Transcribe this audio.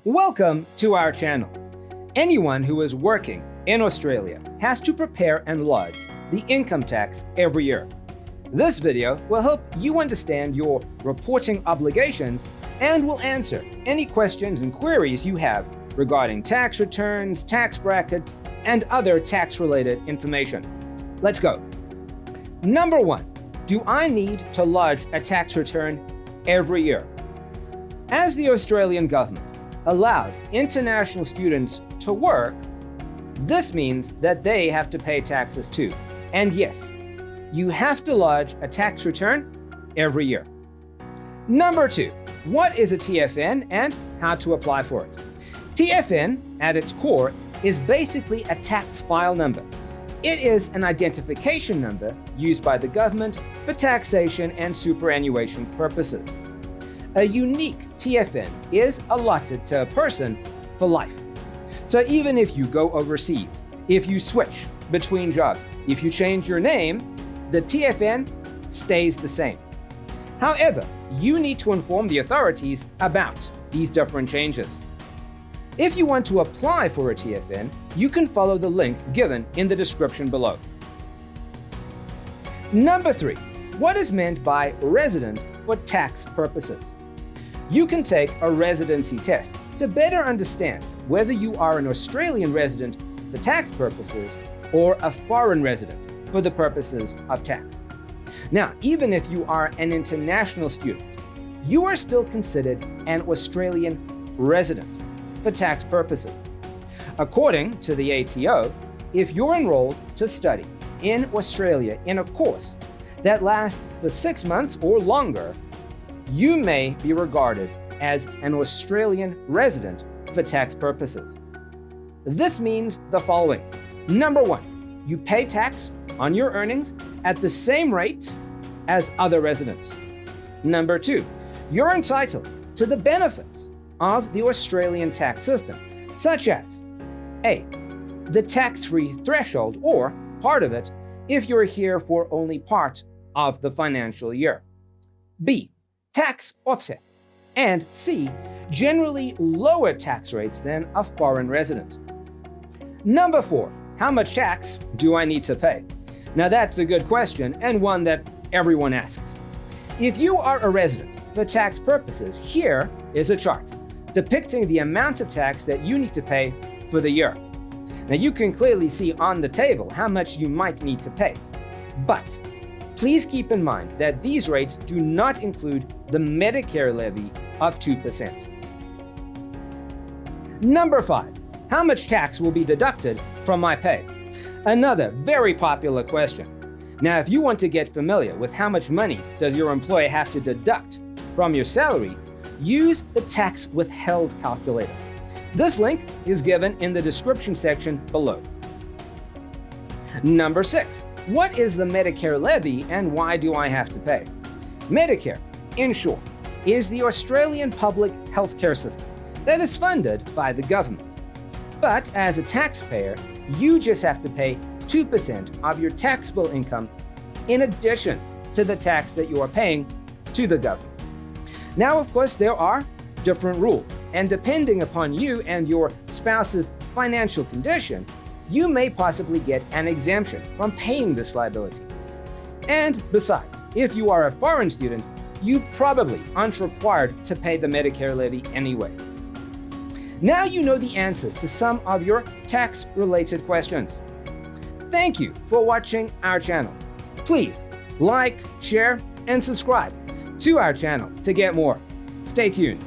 Welcome to our channel. Anyone who is working in Australia has to prepare and lodge the income tax every year. This video will help you understand your reporting obligations and will answer any questions and queries you have regarding tax returns, tax brackets, and other tax-related information. Let's go. Number 1, do I need to lodge a tax return every year? As the Australian government allows international students to work, this means that they have to pay taxes too. And yes, you have to lodge a tax return every year. Number 2, what is a TFN and how to apply for it? TFN, at its core, is basically a tax file number. It is an identification number used by the government for taxation and superannuation purposes. A unique TFN is allotted to a person for life. So even if you go overseas, if you switch between jobs, if you change your name, the TFN stays the same. However, you need to inform the authorities about these different changes. If you want to apply for a TFN, you can follow the link given in the description below. Number 3, what is meant by resident for tax purposes? You can take a residency test to better understand whether you are an Australian resident for tax purposes or a foreign resident for the purposes of tax. Now, even if you are an international student, you are still considered an Australian resident for tax purposes. According to the ATO, if you're enrolled to study in Australia in a course that lasts for 6 months or longer, you may be regarded as an Australian resident for tax purposes. This means the following. Number 1, you pay tax on your earnings at the same rate as other residents. Number 2, you're entitled to the benefits of the Australian tax system, such as A, the tax-free threshold or part of it if you're here for only part of the financial year. B, tax offsets. And C, generally lower tax rates than a foreign resident. Number 4, how much tax do I need to pay? Now that's a good question and one that everyone asks. If you are a resident for tax purposes, here is a chart depicting the amount of tax that you need to pay for the year. Now you can clearly see on the table how much you might need to pay, but please keep in mind that these rates do not include the Medicare levy of 2%. Number 5, how much tax will be deducted from my pay? Another very popular question. Now, if you want to get familiar with how much money does your employer have to deduct from your salary, use the tax withheld calculator. This link is given in the description section below. Number 6, what is the Medicare levy and why do I have to pay? Medicare, in short, is the Australian public healthcare system that is funded by the government. But as a taxpayer, you just have to pay 2% of your taxable income in addition to the tax that you are paying to the government. Now, of course, there are different rules, and depending upon you and your spouse's financial condition, you may possibly get an exemption from paying this liability. And besides, if you are a foreign student, you probably aren't required to pay the Medicare levy anyway. Now you know the answers to some of your tax-related questions. Thank you for watching our channel. Please like, share, and subscribe to our channel to get more. Stay tuned.